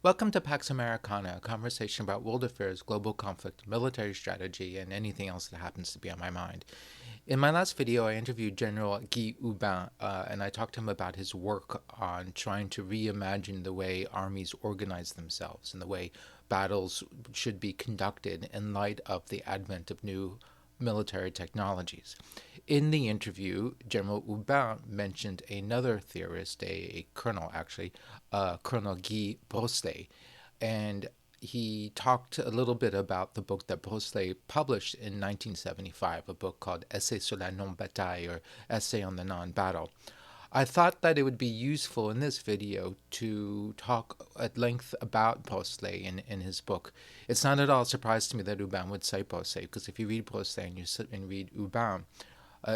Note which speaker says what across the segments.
Speaker 1: Welcome to Pax Americana, a conversation about world affairs, global conflict, military strategy, and anything else that happens to be on my mind. In my last video, I interviewed General Guy Hubin, and I talked to him about his work on trying to reimagine the way armies organize themselves and the way battles should be conducted in light of the advent of new military technologies. In the interview, General Hubin mentioned another theorist, a colonel actually, Colonel Guy Brossollet, and he talked a little bit about the book that Brossolett published in 1975, a book called Essai sur la non-bataille, or Essay on the Non-Battle. I thought that it would be useful in this video to talk at length about Brossolett in his book. It's not at all a surprise to me that Hubin would cite Brossolett, because if you read Brossolett and you sit and read Hubin,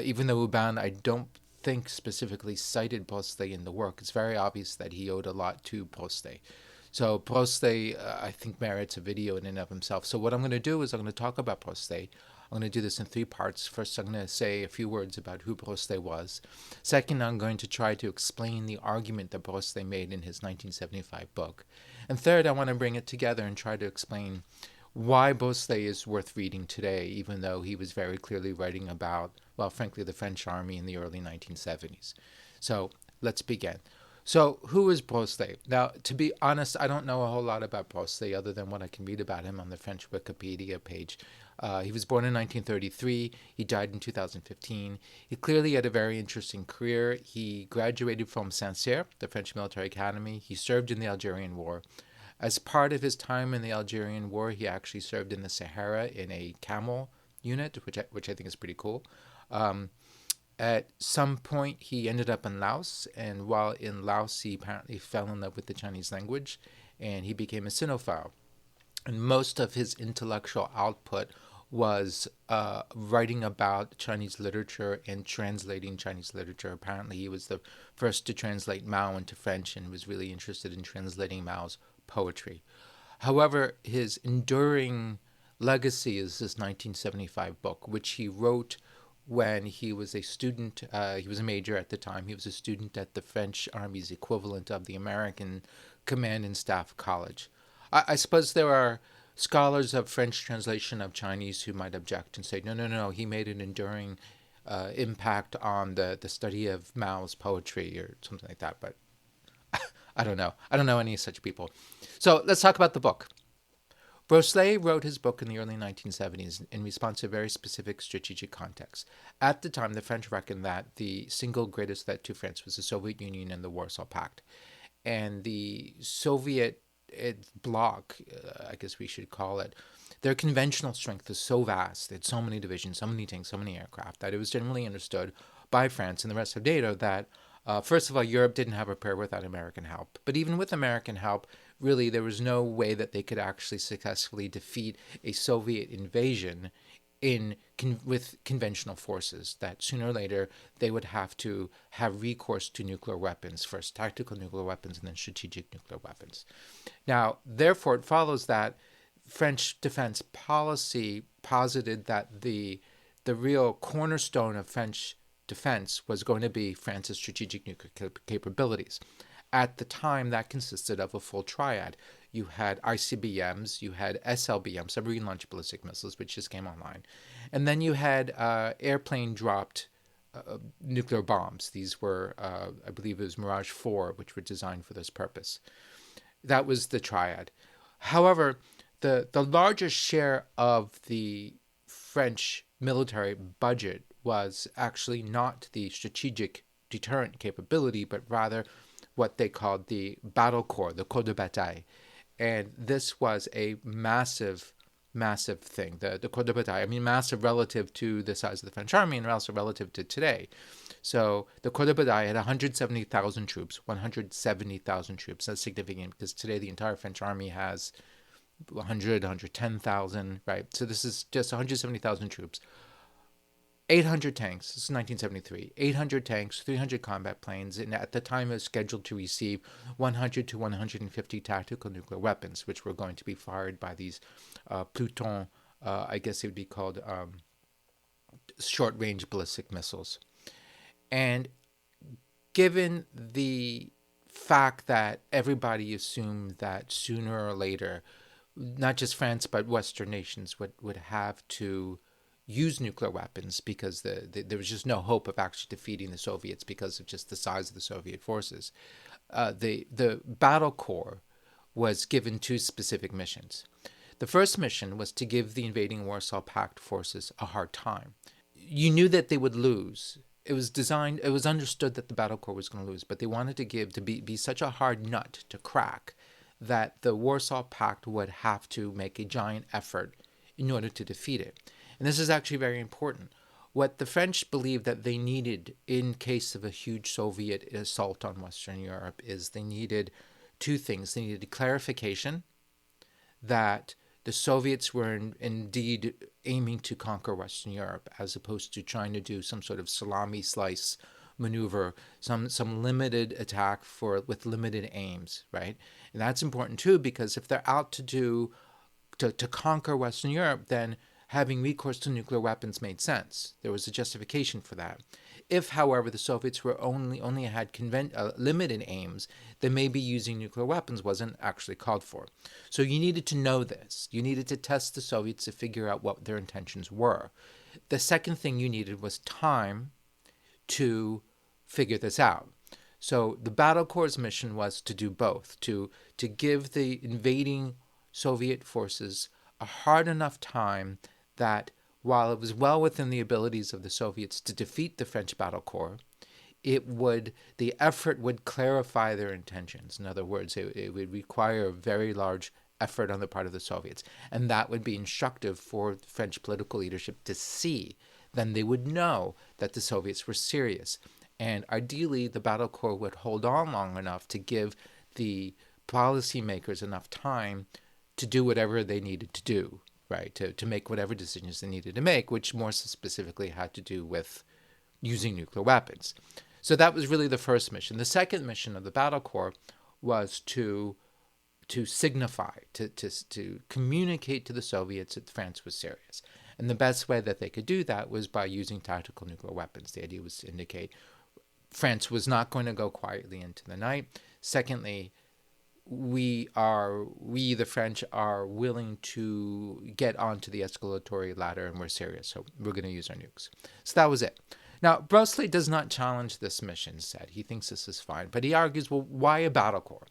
Speaker 1: even though Hubin, I don't think specifically cited Brossolett in the work, it's very obvious that he owed a lot to Brossolett. So Brossolett, I think, merits a video in and of himself. So what I'm going to do is I'm going to talk about Brossolett. I'm going to do this in three parts. First, I'm going to say a few words about who Brossolett was. Second, I'm going to try to explain the argument that Brossolett made in his 1975 book. And third, I want to bring it together and try to explain why Brossolett is worth reading today, even though he was very clearly writing about, well, frankly, the French army in the early 1970s. So let's begin. So, who is Brossolett? Now, to be honest, I don't know a whole lot about Brossolett other than what I can read about him on the French Wikipedia page. He was born in 1933. He died in 2015. He clearly had a very interesting career. He graduated from Saint-Cyr, the French military academy. He served in the Algerian War. As part of his time in the Algerian War, he actually served in the Sahara in a camel unit, which I think is pretty cool. At some point, he ended up in Laos, and while in Laos, he apparently fell in love with the Chinese language, and he became a Sinophile. And most of his intellectual output was writing about Chinese literature and translating Chinese literature. Apparently, he was the first to translate Mao into French and was really interested in translating Mao's poetry. However, his enduring legacy is this 1975 book, which he wrote when he was a student. He was a major at the time. He was a student at the French Army's equivalent of the American Command and Staff College. I suppose there are scholars of French translation of Chinese who might object and say, no, he made an enduring impact on the study of Mao's poetry or something like that. But I don't know. I don't know any such people. So let's talk about the book. Brossolett wrote his book in the early 1970s in response to a very specific strategic context. At the time, the French reckoned that the single greatest threat to France was the Soviet Union and the Warsaw Pact. And the Soviet bloc, I guess we should call it, their conventional strength is so vast, they had so many divisions, so many tanks, so many aircraft, that it was generally understood by France and the rest of NATO that, first of all, Europe didn't have a prayer without American help. But even with American help, really, there was no way that they could actually successfully defeat a Soviet invasion with conventional forces, that sooner or later they would have to have recourse to nuclear weapons, first tactical nuclear weapons and then strategic nuclear weapons. Now, therefore, it follows that French defense policy posited that the real cornerstone of French defense was going to be France's strategic nuclear capabilities. At the time, that consisted of a full triad. You had ICBMs, you had SLBMs, submarine-launched ballistic missiles, which just came online. And then you had airplane-dropped nuclear bombs. These were, I believe it was Mirage 4, which were designed for this purpose. That was the triad. However, the largest share of the French military budget was actually not the strategic deterrent capability, but rather what they called the battle corps, the corps de bataille. And this was a massive thing. The corps de bataille, I mean, massive relative to the size of the French army and also relative to today. So the corps de bataille had 170,000 troops, 170,000 troops. That's significant because today the entire French army has 110,000, right? So this is just 170,000 troops. 800 tanks, this is 1973, 800 tanks, 300 combat planes, and at the time it was scheduled to receive 100 to 150 tactical nuclear weapons, which were going to be fired by these Pluton, I guess it would be called short-range ballistic missiles. And given the fact that everybody assumed that sooner or later, not just France but Western nations would have to use nuclear weapons because there was just no hope of actually defeating the Soviets because of just the size of the Soviet forces. The battle corps was given two specific missions. The first mission was to give the invading Warsaw Pact forces a hard time. You knew that they would lose. It was understood that the battle corps was going to lose, but they wanted to be such a hard nut to crack that the Warsaw Pact would have to make a giant effort in order to defeat it. And this is actually very important. What the French believed that they needed in case of a huge Soviet assault on Western Europe is they needed two things. They needed clarification that the Soviets were indeed aiming to conquer Western Europe as opposed to trying to do some sort of salami slice maneuver, some limited attack with limited aims, right? And that's important too, because if they're out to conquer Western Europe, then having recourse to nuclear weapons made sense. There was a justification for that. If, however, the Soviets were only had limited aims, then maybe using nuclear weapons wasn't actually called for. So you needed to know this. You needed to test the Soviets to figure out what their intentions were. The second thing you needed was time to figure this out. So the battle corps' mission was to do both, to give the invading Soviet forces a hard enough time that while it was well within the abilities of the Soviets to defeat the French battle corps, the effort would clarify their intentions. In other words, it would require a very large effort on the part of the Soviets, and that would be instructive for French political leadership to see. Then they would know that the Soviets were serious, and ideally the battle corps would hold on long enough to give the policymakers enough time to do whatever they needed to do, right? To make whatever decisions they needed to make, which more specifically had to do with using nuclear weapons. So that was really the first mission. The second mission of the battle corps was to signify, to communicate to the Soviets that France was serious. And the best way that they could do that was by using tactical nuclear weapons. The idea was to indicate France was not going to go quietly into the night. Secondly, we, the French, are willing to get onto the escalatory ladder and we're serious, so we're going to use our nukes. So that was it. Now, Brossollet does not challenge this mission, said. He thinks this is fine, but he argues, well, why a battle corps?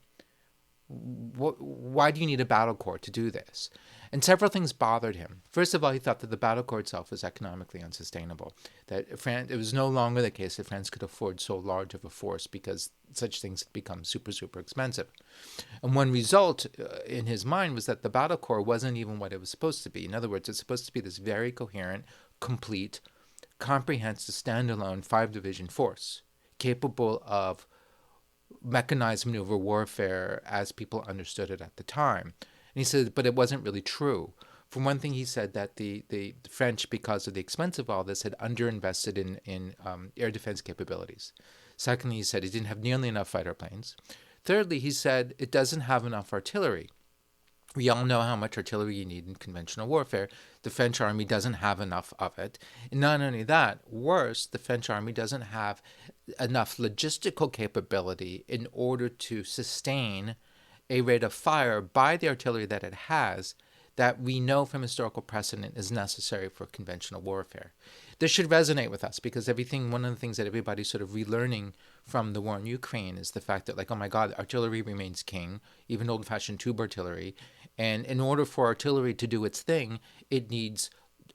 Speaker 1: Why do you need a battle corps to do this? And several things bothered him. First of all, he thought that the battle corps itself was economically unsustainable, that it was no longer the case that France could afford so large of a force because such things had become super, super expensive. And one result in his mind was that the battle corps wasn't even what it was supposed to be. In other words, it's supposed to be this very coherent, complete, comprehensive, standalone 5-division force capable of mechanized maneuver warfare as people understood it at the time. And he said, but it wasn't really true. For one thing, he said that the French, because of the expense of all this, had underinvested in air defense capabilities. Secondly, he said it didn't have nearly enough fighter planes. Thirdly, he said it doesn't have enough artillery. We all know how much artillery you need in conventional warfare. The French army doesn't have enough of it. And not only that, worse, the French army doesn't have enough logistical capability in order to sustain a rate of fire by the artillery that it has that we know from historical precedent is necessary for conventional warfare. This should resonate with us because one of the things that everybody's sort of relearning from the war in Ukraine is the fact that, like, oh my God, artillery remains king, even old-fashioned tube artillery. And in order for artillery to do its thing, it needs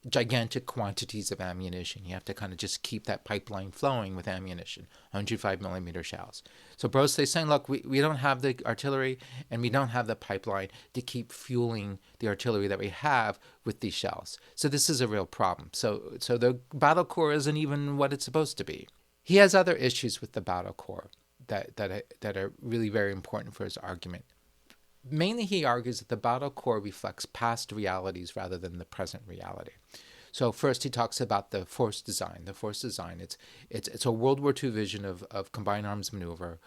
Speaker 1: gigantic quantities of ammunition. You have to kind of just keep that pipeline flowing with ammunition, 105 millimeter shells. So Brossollet's saying, look, we don't have the artillery and we don't have the pipeline to keep fueling the artillery that we have with these shells. So this is a real problem. So the battle corps isn't even what it's supposed to be. He has other issues with the battle corps that are really very important for his argument. Mainly, he argues that the battle corps reflects past realities rather than the present reality. So first, he talks about the force design. The force design, it's a World War II vision of combined arms maneuver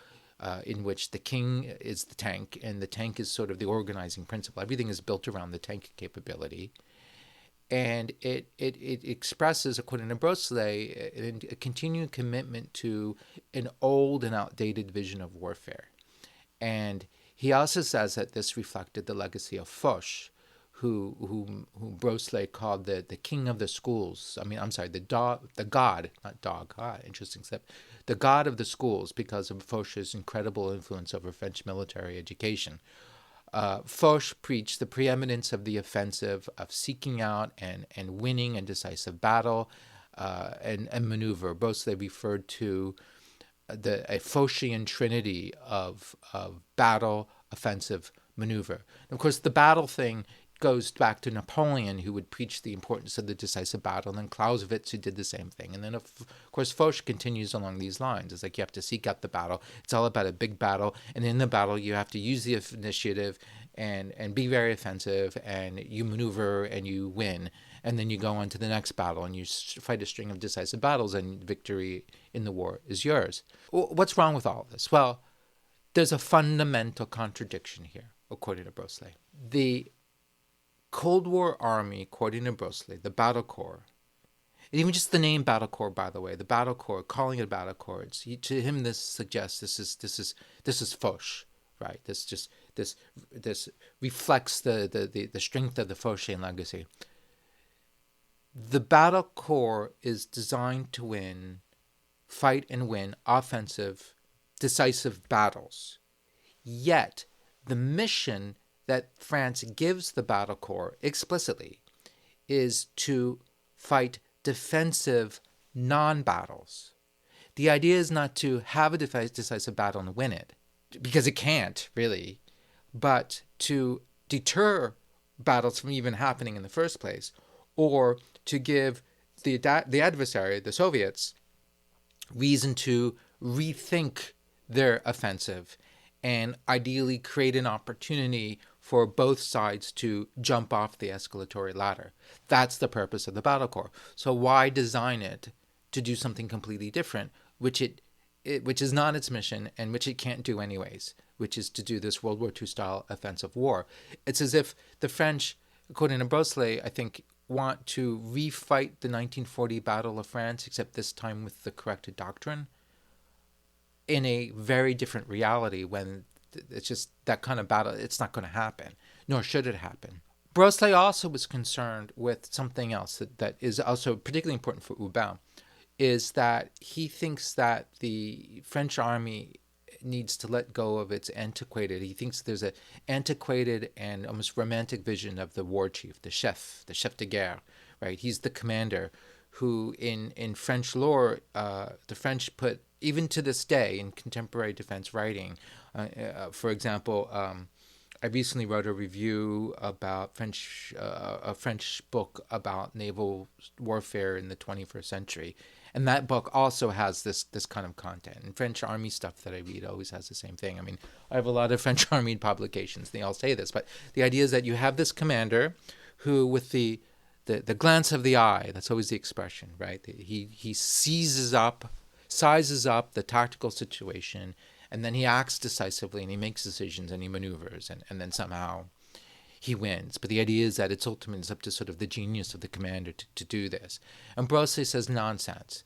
Speaker 1: in which the king is the tank, and the tank is sort of the organizing principle. Everything is built around the tank capability. And it expresses, according to Brossollet, a continued commitment to an old and outdated vision of warfare. And he also says that this reflected the legacy of Foch, who Brossolett called the king of the schools. I mean, I'm sorry, the god, not dog. Interesting step. The god of the schools, because of Foch's incredible influence over French military education. Foch preached the preeminence of the offensive, of seeking out and winning a decisive battle and maneuver. Brossolett referred to a Phocian trinity of battle, offensive, maneuver. And of course, the battle thing goes back to Napoleon, who would preach the importance of the decisive battle, and then Clausewitz, who did the same thing. And then, of course, Foch continues along these lines. It's like you have to seek out the battle. It's all about a big battle, and in the battle, you have to use the initiative and be very offensive, and you maneuver and you win. And then you go on to the next battle, and you fight a string of decisive battles, and victory in the war is yours. What's wrong with all of this? Well, there's a fundamental contradiction here, according to Brossolett. The Cold War Army, according to Brossolett, the Battle Corps, and even just the name Battle Corps, by the way, the Battle Corps, calling it Battle Corps, to him this suggests this is Foch, right? This reflects the strength of the Phocian legacy. The Battle Corps is designed to fight and win offensive, decisive battles. Yet, the mission that France gives the Battle Corps explicitly is to fight defensive non-battles. The idea is not to have a decisive battle and win it, because it can't, really, but to deter battles from even happening in the first place, or to give the adversary, the Soviets, reason to rethink their offensive and ideally create an opportunity for both sides to jump off the escalatory ladder. That's the purpose of the Battle Corps. So why design it to do something completely different, which is not its mission and which it can't do anyways, which is to do this World War II style offensive war? It's as if the French, according to Brossolett, I think, want to refight the 1940 Battle of France, except this time with the corrected doctrine, in a very different reality, when it's just that kind of battle, it's not going to happen, nor should it happen. Brossolett also was concerned with something else that is also particularly important for Houben, is that he thinks that the French army needs to let go of its he thinks there's an antiquated and almost romantic vision of the war chief, the chef de guerre, right? He's the commander who in French lore, the French put, even to this day in contemporary defense writing, for example, I recently wrote a review about a French book about naval warfare in the 21st century. And that book also has this kind of content. And French Army stuff that I read always has the same thing. I mean, I have a lot of French Army publications. They all say this. But the idea is that you have this commander who, with the glance of the eye, that's always the expression, right? He sizes up the tactical situation, and then he acts decisively, and he makes decisions, and he maneuvers, and then somehow he wins. But the idea is that it's ultimately up to sort of the genius of the commander to do this. And Brossolett says nonsense.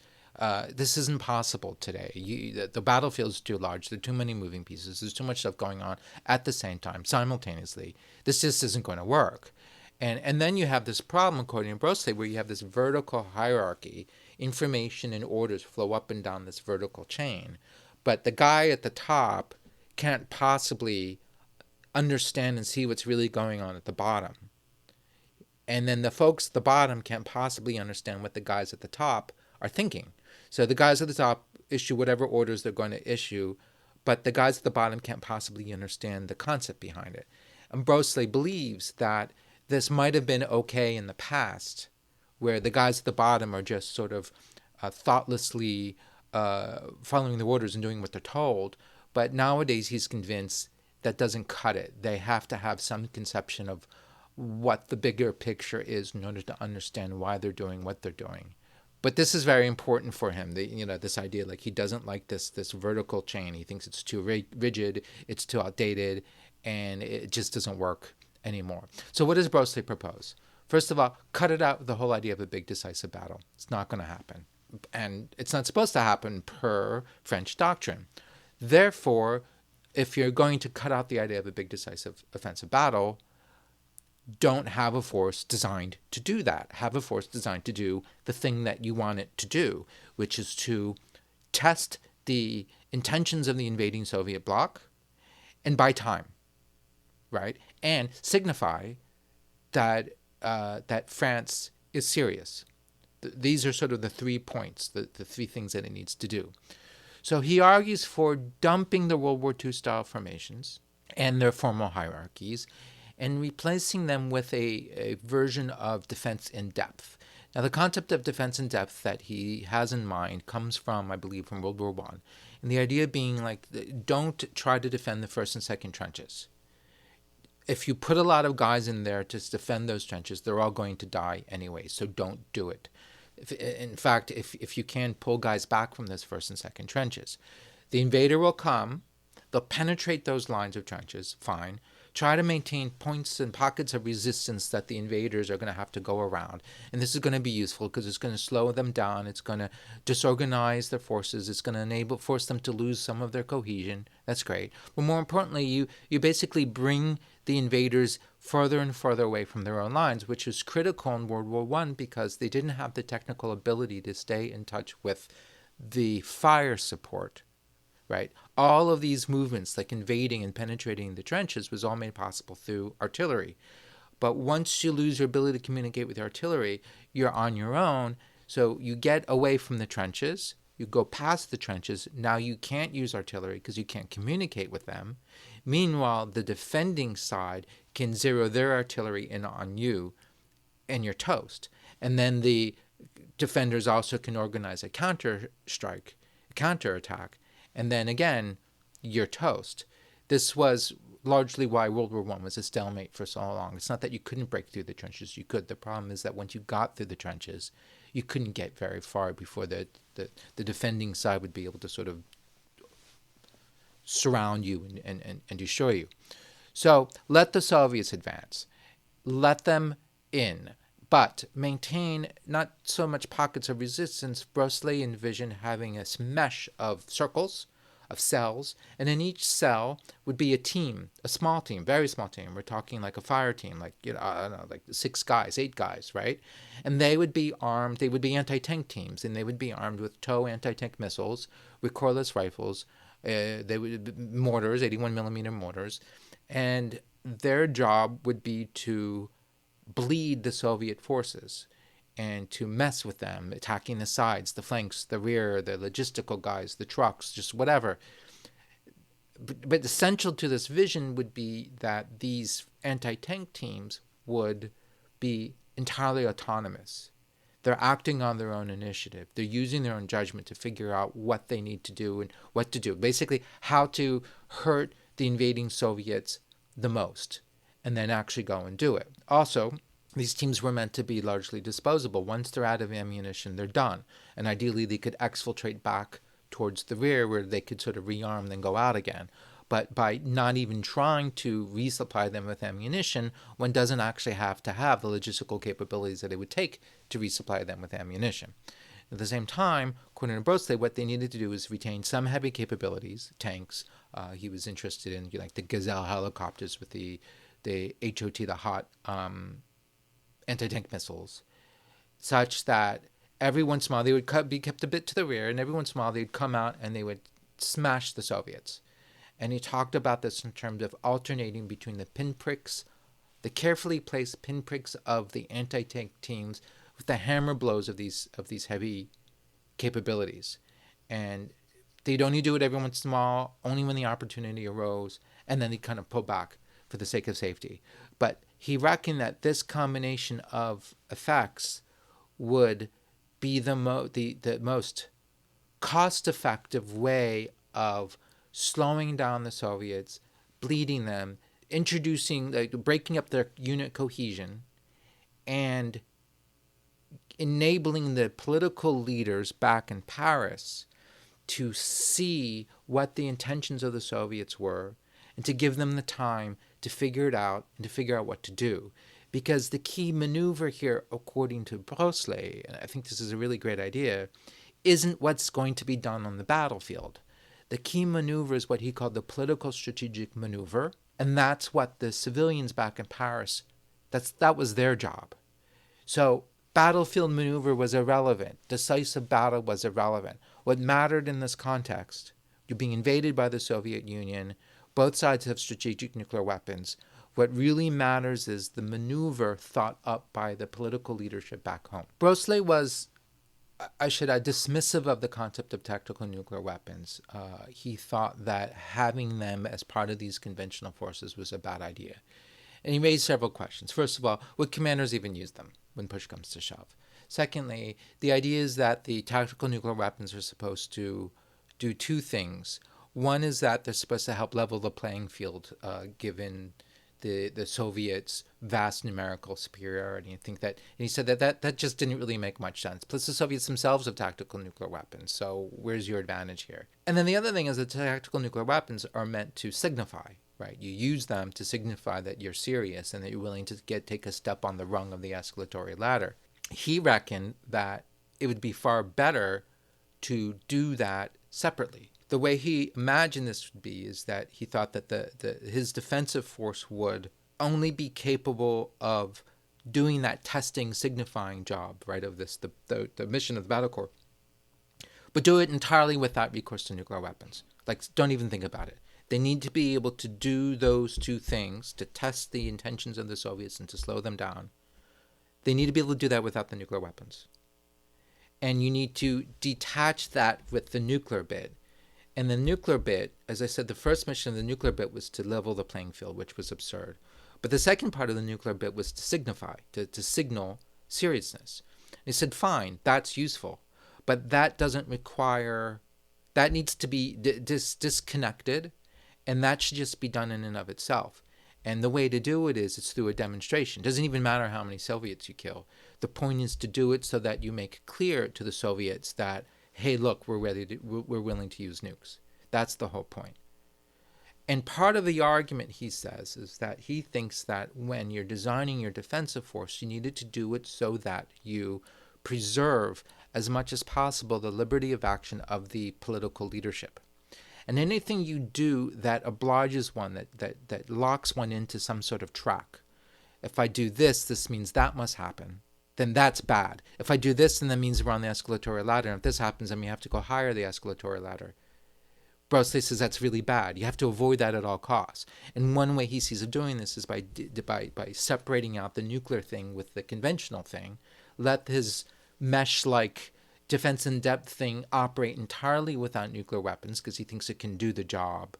Speaker 1: This isn't possible today. The battlefield's too large. There are too many moving pieces. There's too much stuff going on at the same time, simultaneously. This just isn't going to work. And then you have this problem, according to Brossolett, where you have this vertical hierarchy. Information and orders flow up and down this vertical chain. But the guy at the top can't possibly understand and see what's really going on at the bottom. And then the folks at the bottom can't possibly understand what the guys at the top are thinking. So the guys at the top issue whatever orders they're going to issue, but the guys at the bottom can't possibly understand the concept behind it. And Brossolett believes that this might have been okay in the past, where the guys at the bottom are just sort of thoughtlessly following the orders and doing what they're told. But nowadays he's convinced that doesn't cut it. They have to have some conception of what the bigger picture is in order to understand why they're doing what they're doing. But this is very important for him. This idea, like, he doesn't like this vertical chain. He thinks it's too rigid, it's too outdated, and it just doesn't work anymore. So what does Brossolett propose? First of all, cut it out with the whole idea of a big decisive battle. It's not going to happen. And it's not supposed to happen per French doctrine. Therefore, if you're going to cut out the idea of a big decisive offensive battle, don't have a force designed to do that. Have a force designed to do the thing that you want it to do, which is to test the intentions of the invading Soviet bloc and buy time, right? And signify that that France is serious. These are sort of the 3 points, the 3 things that it needs to do. So he argues for dumping the World War II style formations and their formal hierarchies and replacing them with a version of defense in depth. Now, the concept of defense in depth that he has in mind comes from, I believe, from World War I. And the idea being like, don't try to defend the first and second trenches. If you put a lot of guys in there to defend those trenches, they're all going to die anyway, so don't do it. In fact, if you can, pull guys back from those first and second trenches. The invader will come, they'll penetrate those lines of trenches, fine. Try to maintain points and pockets of resistance that the invaders are going to have to go around. And this is going to be useful because it's going to slow them down. It's going to disorganize their forces. It's going to force them to lose some of their cohesion. That's great. But more importantly, you basically bring the invaders further and further away from their own lines, which was critical in World War I because they didn't have the technical ability to stay in touch with the fire support. Right? All of these movements, like invading and penetrating the trenches, was all made possible through artillery. But once you lose your ability to communicate with artillery, you're on your own. So you get away from the trenches. You go past the trenches. Now you can't use artillery because you can't communicate with them. Meanwhile, the defending side can zero their artillery in on you, and you're toast. And then the defenders also can organize a counter-strike, a counter-attack. And then again, you're toast. This was largely why World War I was a stalemate for so long. It's not that you couldn't break through the trenches. You could. The problem is that once you got through the trenches, you couldn't get very far before the defending side would be able to sort of surround you and destroy you. So let the Soviets advance. Let them in. But maintain not so much pockets of resistance. Brossolett envisioned having a mesh of circles, of cells, and in each cell would be a team, a small team, very small team. We're talking like a fire team, like I don't know, like 6 guys, 8 guys, right? And they would be armed. They would be anti-tank teams, and they would be armed with TOW anti-tank missiles, recoilless rifles. They would mortars, 81 millimeter mortars, and their job would be to bleed the Soviet forces and to mess with them, attacking the sides, the flanks, the rear, the logistical guys, the trucks, just whatever. But essential to this vision would be that these anti-tank teams would be entirely autonomous. They're acting on their own initiative. They're using their own judgment to figure out what they need to do and what to do. Basically, how to hurt the invading Soviets the most, and then actually go and do it. Also, these teams were meant to be largely disposable. Once they're out of ammunition, they're done. And ideally, they could exfiltrate back towards the rear where they could sort of rearm, then go out again. But by not even trying to resupply them with ammunition, one doesn't actually have to have the logistical capabilities that it would take to resupply them with ammunition. At the same time, according to Brossolett, what they needed to do is retain some heavy capabilities, tanks. He was interested in like the Gazelle helicopters with the HOT, the hot anti-tank missiles, such that every once in a while they would be kept a bit to the rear, and every once in a while they'd come out and they would smash the Soviets. And he talked about this in terms of alternating between the pinpricks, the carefully placed pinpricks of the anti-tank teams with the hammer blows of these heavy capabilities. And they'd only do it every once in a while, only when the opportunity arose, and then they'd kind of pull back for the sake of safety. But he reckoned that this combination of effects would be the most cost-effective way of slowing down the Soviets, bleeding them, breaking up their unit cohesion, and enabling the political leaders back in Paris to see what the intentions of the Soviets were and to give them the time to figure it out and to figure out what to do. Because the key maneuver here, according to Brossolett, and I think this is a really great idea, isn't what's going to be done on the battlefield. The key maneuver is what he called the political strategic maneuver. And that's what the civilians back in Paris, that was their job. So battlefield maneuver was irrelevant. Decisive battle was irrelevant. What mattered in this context, you're being invaded by the Soviet Union. Both sides have strategic nuclear weapons. What really matters is the maneuver thought up by the political leadership back home. Brossolett was, I should add, dismissive of the concept of tactical nuclear weapons. He thought that having them as part of these conventional forces was a bad idea. And he raised several questions. First of all, would commanders even use them when push comes to shove? Secondly, the idea is that the tactical nuclear weapons are supposed to do two things. One is that they're supposed to help level the playing field, given the Soviets' vast numerical superiority. And he said that just didn't really make much sense. Plus, the Soviets themselves have tactical nuclear weapons, so where's your advantage here? And then the other thing is that tactical nuclear weapons are meant to signify, right? You use them to signify that you're serious and that you're willing to take a step on the rung of the escalatory ladder. He reckoned that it would be far better to do that separately. The way he imagined this would be is that he thought that his defensive force would only be capable of doing that testing, signifying job, right, of this the mission of the battle corps, but do it entirely without recourse to nuclear weapons. Like, don't even think about it. They need to be able to do those two things, to test the intentions of the Soviets and to slow them down. They need to be able to do that without the nuclear weapons. And you need to detach that with the nuclear bit. And the nuclear bit, as I said, the first mission of the nuclear bit was to level the playing field, which was absurd. But the second part of the nuclear bit was to signify, to signal seriousness. And he said, fine, that's useful. But that doesn't require, that needs to be disconnected, and that should just be done in and of itself. And the way to do it is it's through a demonstration. It doesn't even matter how many Soviets you kill. The point is to do it so that you make clear to the Soviets that, hey, look, we're willing to use nukes. That's the whole point. And part of the argument, he says, is that he thinks that when you're designing your defensive force, you needed to do it so that you preserve as much as possible the liberty of action of the political leadership. And anything you do that obliges one, that locks one into some sort of track. If I do this, this means that must happen. Then that's bad. If I do this, then that means we're on the escalatory ladder. And if this happens, then we have to go higher the escalatory ladder. Brossolett says that's really bad. You have to avoid that at all costs. And one way he sees of doing this is by separating out the nuclear thing with the conventional thing. Let his mesh-like defense in depth thing operate entirely without nuclear weapons because he thinks it can do the job,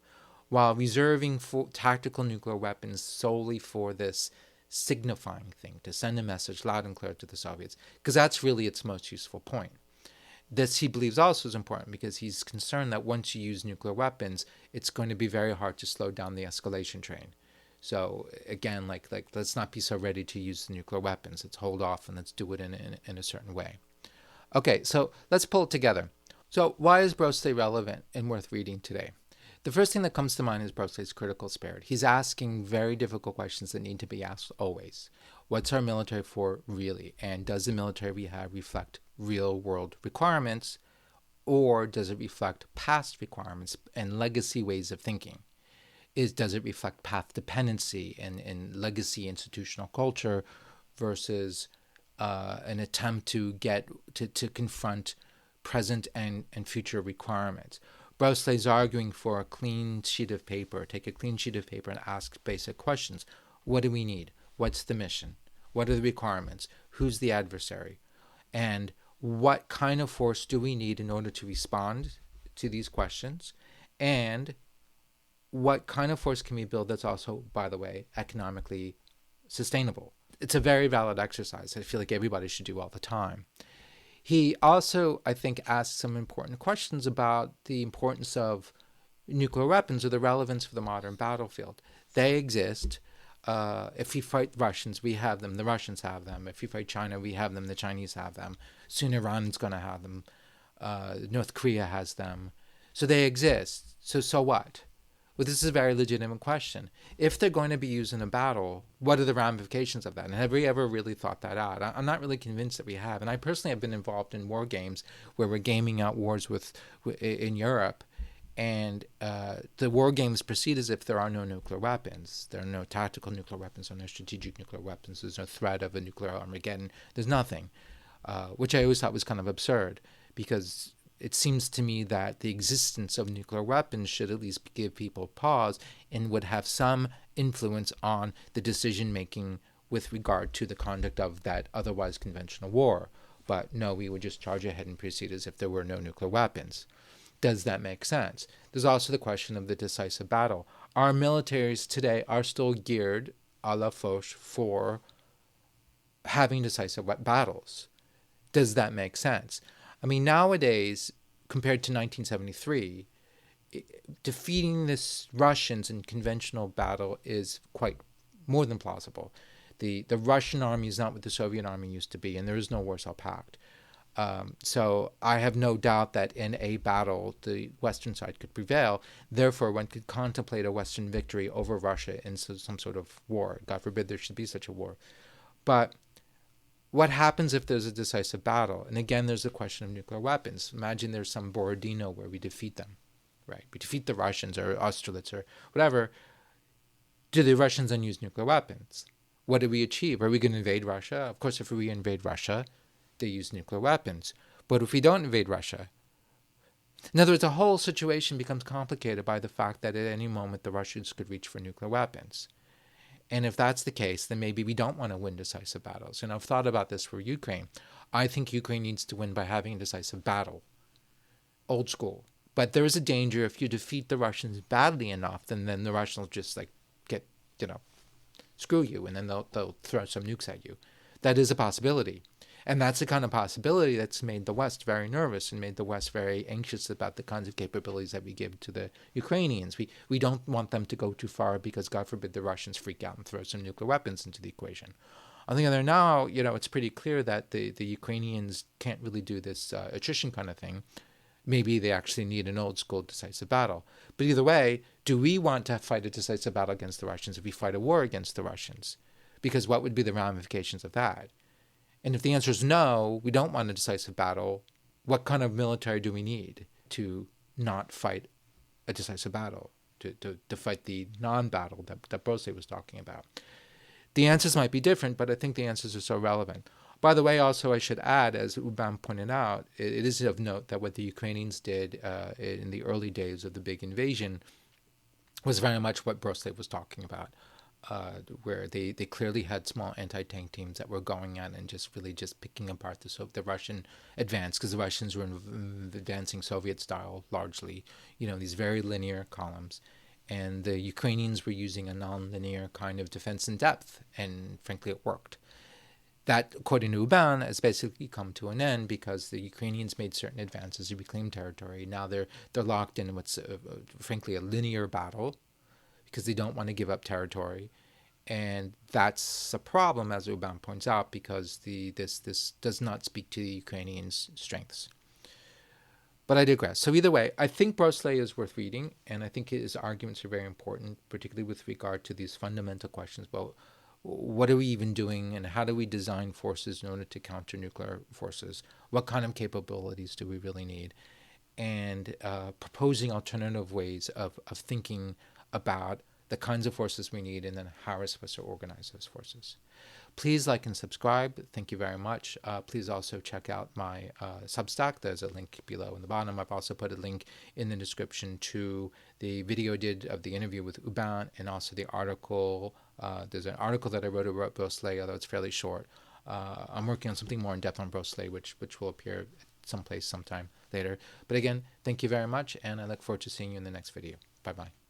Speaker 1: while reserving tactical nuclear weapons solely for this signifying thing, to send a message loud and clear to the Soviets, because that's really its most useful point. This, he believes, also is important because he's concerned that once you use nuclear weapons, it's going to be very hard to slow down the escalation train. So again, like let's not be so ready to use the nuclear weapons. Let's hold off and let's do it in a certain way. Okay, so let's pull it together. So why is Brossolett relevant and worth reading today? The first thing that comes to mind is Brossolet's critical spirit. He's asking very difficult questions that need to be asked always. What's our military for really? And does the military we have reflect real world requirements, or does it reflect past requirements and legacy ways of thinking? Does it reflect path dependency and legacy institutional culture versus an attempt to confront present and future requirements? Brossolet's arguing for a clean sheet of paper. Take a clean sheet of paper and ask basic questions. What do we need? What's the mission? What are the requirements? Who's the adversary? And what kind of force do we need in order to respond to these questions? And what kind of force can we build that's also, by the way, economically sustainable? It's a very valid exercise. I feel like everybody should do all the time. He also, I think, asks some important questions about the importance of nuclear weapons or the relevance for the modern battlefield. They exist. If we fight Russians, we have them. The Russians have them. If we fight China, we have them. The Chinese have them. Soon Iran's going to have them. North Korea has them. So they exist. So what? Well, this is a very legitimate question. If they're going to be used in a battle, what are the ramifications of that? And have we ever really thought that out? I'm not really convinced that we have. And I personally have been involved in war games where we're gaming out wars in Europe. And the war games proceed as if there are no nuclear weapons. There are no tactical nuclear weapons, there are no strategic nuclear weapons. There's no threat of a nuclear Armageddon. There's nothing, which I always thought was kind of absurd, because it seems to me that the existence of nuclear weapons should at least give people pause and would have some influence on the decision making with regard to the conduct of that otherwise conventional war. But no, we would just charge ahead and proceed as if there were no nuclear weapons. Does that make sense? There's also the question of the decisive battle. Our militaries today are still geared a la Foch for having decisive battles. Does that make sense? I mean, nowadays, compared to 1973, defeating the Russians in conventional battle is quite more than plausible. The Russian army is not what the Soviet army used to be, and there is no Warsaw Pact. So I have no doubt that in a battle, the Western side could prevail. Therefore, one could contemplate a Western victory over Russia in some sort of war. God forbid there should be such a war. But what happens if there's a decisive battle? And again, there's the question of nuclear weapons. Imagine there's some Borodino where we defeat them, right? We defeat the Russians or Austerlitz or whatever. Do the Russians then use nuclear weapons? What do we achieve? Are we going to invade Russia? Of course, if we invade Russia, they use nuclear weapons. But if we don't invade Russia, in other words, the whole situation becomes complicated by the fact that at any moment the Russians could reach for nuclear weapons. And if that's the case, then maybe we don't want to win decisive battles. And I've thought about this for Ukraine. I think Ukraine needs to win by having a decisive battle. Old school. But there is a danger if you defeat the Russians badly enough, then the Russians will just get, screw you, and then they'll throw some nukes at you. That is a possibility. And that's the kind of possibility that's made the West very nervous and made the West very anxious about the kinds of capabilities that we give to the Ukrainians. We don't want them to go too far because, God forbid, the Russians freak out and throw some nuclear weapons into the equation. On the other hand, now, it's pretty clear that the Ukrainians can't really do this attrition kind of thing. Maybe they actually need an old school decisive battle. But either way, do we want to fight a decisive battle against the Russians if we fight a war against the Russians? Because what would be the ramifications of that? And if the answer is no, we don't want a decisive battle, what kind of military do we need to not fight a decisive battle, to fight the non-battle that Brossollet was talking about? The answers might be different, but I think the answers are so relevant. By the way, also, I should add, as Ubam pointed out, it is of note that what the Ukrainians did in the early days of the big invasion was very much what Brossolett was talking about. Where they clearly had small anti-tank teams that were going out and just picking apart the Russian advance, because the Russians were advancing Soviet style largely, these very linear columns, and the Ukrainians were using a non-linear kind of defense in depth, and frankly it worked. That, according to Uban, has basically come to an end because the Ukrainians made certain advances to reclaim territory. Now they're locked in what's frankly a linear battle, because they don't want to give up territory. And that's a problem, as Uban points out, because this does not speak to the Ukrainians' strengths. But I digress. So either way, I think Brossolett is worth reading, and I think his arguments are very important, particularly with regard to these fundamental questions about what are we even doing and how do we design forces in order to counter nuclear forces? What kind of capabilities do we really need? And proposing alternative ways of thinking about the kinds of forces we need and then how we're supposed to organize those forces. Please like and subscribe. Thank you very much. Please also check out my Substack. There's a link below in the bottom. I've also put a link in the description to the video I did of the interview with Uban, and also the article. There's an article that I wrote about Brossolett, although it's fairly short. I'm working on something more in depth on Brossolett, which will appear sometime later. But again, thank you very much, and I look forward to seeing you in the next video. Bye-bye.